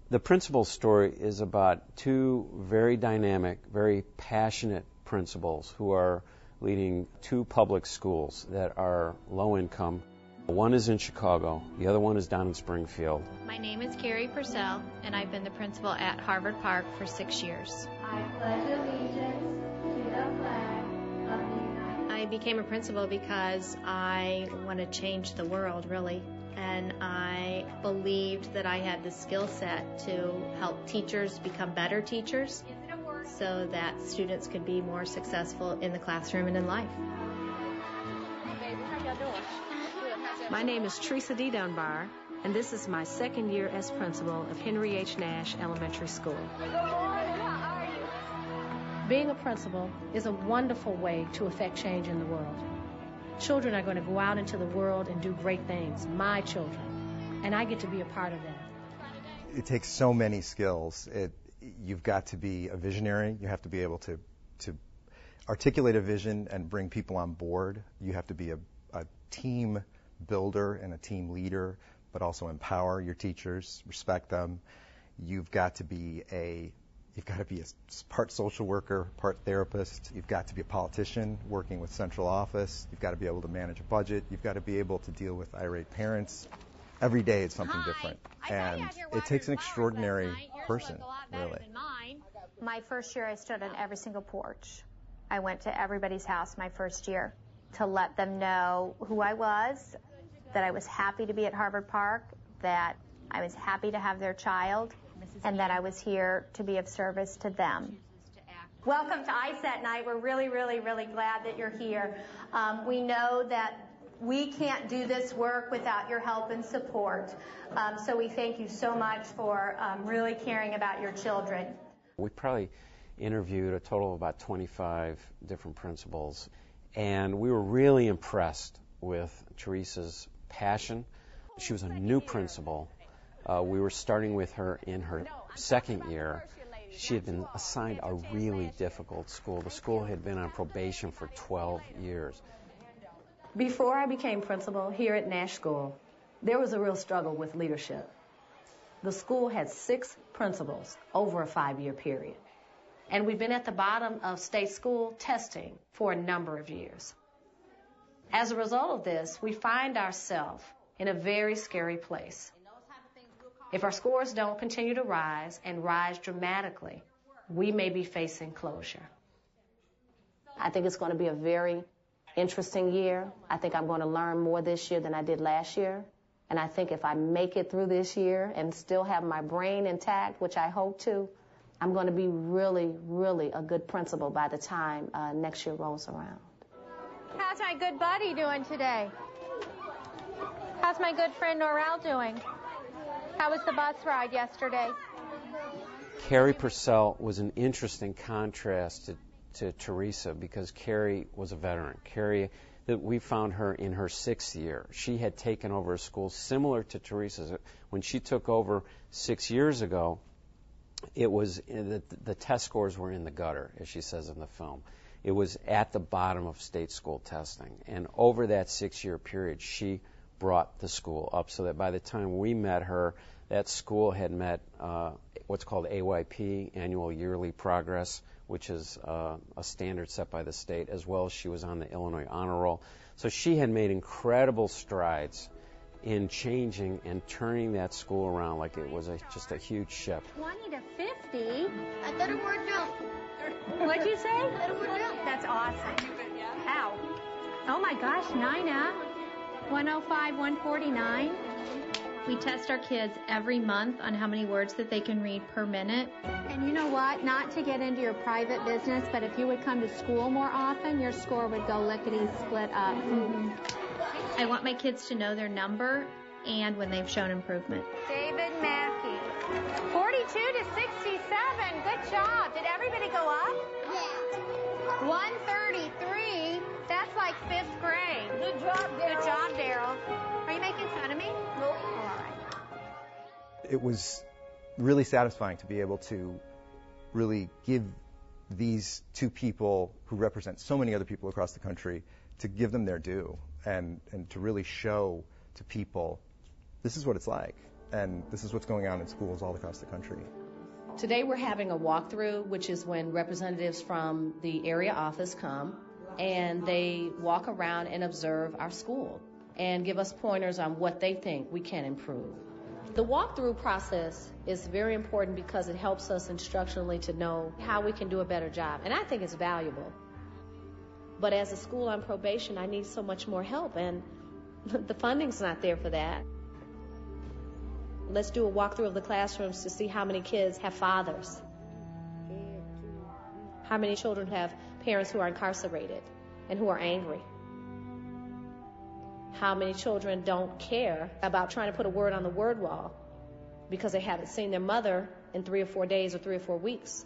The principal's story is about two very dynamic, very passionate principals who are leading two public schools that are low income. One is in Chicago, the other one is down in Springfield. My name is Kerry Purcell, and I've been the principal at Harvard Park for 6 years. I pledge allegiance to the flag of the United States. I became a principal because I want to change the world, really. And I believed that I had the skill set to help teachers become better teachers so that students could be more successful in the classroom and in life. My name is Tresa Dunbar, and this is my second year as principal of Henry H. Nash Elementary School. Good morning, how are you? Being a principal is a wonderful way to affect change in the world. Children are going to go out into the world and do great things, my children, and I get to be a part of that. It takes so many skills. You've got to be a visionary. You have to be able to articulate a vision and bring people on board. You have to be a team builder and a team leader, but also empower your teachers, respect them. You've got to be a part social worker, part therapist. You've got to be a politician working with central office. You've got to be able to manage a budget. You've got to be able to deal with irate parents. Every day it's something different. And it takes an extraordinary person, really. My first year I stood on every single porch. I went to everybody's house my first year to let them know who I was, that I was happy to be at Harvard Park, that I was happy to have their child, and that I was here to be of service to them. Welcome to ISET night. We're really, really, really glad that you're here. We know that we can't do this work without your help and support. So we thank you so much for really caring about your children. We probably interviewed a total of about 25 different principals, and we were really impressed with Teresa's passion. She was a new principal. We were starting with her in her second year. She had been assigned a really difficult school. The school had been on probation for 12 years. Before I became principal here at Nash School, there was a real struggle with leadership. The school had 6 principals over a 5-year period. And we've been at the bottom of state school testing for a number of years. As a result of this, we find ourselves in a very scary place. If our scores don't continue to rise and rise dramatically, we may be facing closure. I think it's going to be a very interesting year. I think I'm going to learn more this year than I did last year. And I think if I make it through this year and still have my brain intact, which I hope to, I'm going to be really, really a good principal by the time next year rolls around. How's my good buddy doing today? How's my good friend Norel doing? How was the bus ride yesterday? Kerry Purcell was an interesting contrast to Teresa because Kerry was a veteran. Kerry, that we found her in her 6th year. She had taken over a school similar to Teresa's. When she took over 6 years ago, it was the test scores were in the gutter, as she says in the film. It was at the bottom of state school testing. And over that 6-year period, she brought the school up so that by the time we met her, that school had met what's called AYP, Annual Yearly Progress, which is a standard set by the state, as well as she was on the Illinois Honor Roll. So she had made incredible strides in changing and turning that school around like it was just a huge ship. 20 to 50? I thought it worked out. What'd you say? I thought it worked out. That's awesome. How? Oh my gosh, Nina. 105, 149. We test our kids every month on how many words that they can read per minute. And you know what? Not to get into your private business, but if you would come to school more often, your score would go lickety-split up. I want my kids to know their number and when they've shown improvement. David Mackey. 42 to 67. Good job. Did everybody go up? Yeah. 133. That's like 5th grade. Good job, Daryl. Good job, Daryl. Are you making fun of me? No. All right. It was really satisfying to be able to really give these two people who represent so many other people across the country, to give them their due and to really show to people this is what it's like. And this is what's going on in schools all across the country. Today we're having a walkthrough, which is when representatives from the area office come and they walk around and observe our school and give us pointers on what they think we can improve. The walkthrough process is very important because it helps us instructionally to know how we can do a better job, and I think it's valuable. But as a school on probation, I need so much more help, and the funding's not there for that. Let's do a walkthrough of the classrooms to see how many kids have fathers. How many children have parents who are incarcerated and who are angry. How many children don't care about trying to put a word on the word wall because they haven't seen their mother in 3 or 4 days or 3 or 4 weeks.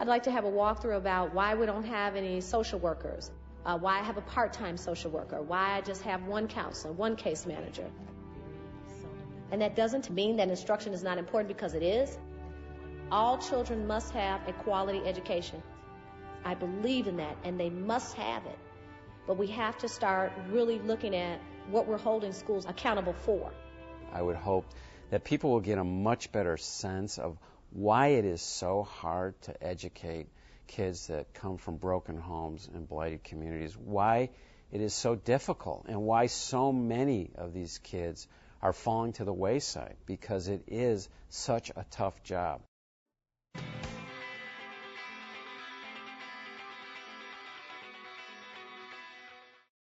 I'd like to have a walkthrough about why we don't have any social workers, why I have a part-time social worker, why I just have one counselor, one case manager. And that doesn't mean that instruction is not important, because it is. All children must have a quality education. I believe in that, and they must have it. But we have to start really looking at what we're holding schools accountable for. I would hope that people will get a much better sense of why it is so hard to educate kids that come from broken homes and blighted communities, why it is so difficult, and why so many of these kids are falling to the wayside, because it is such a tough job.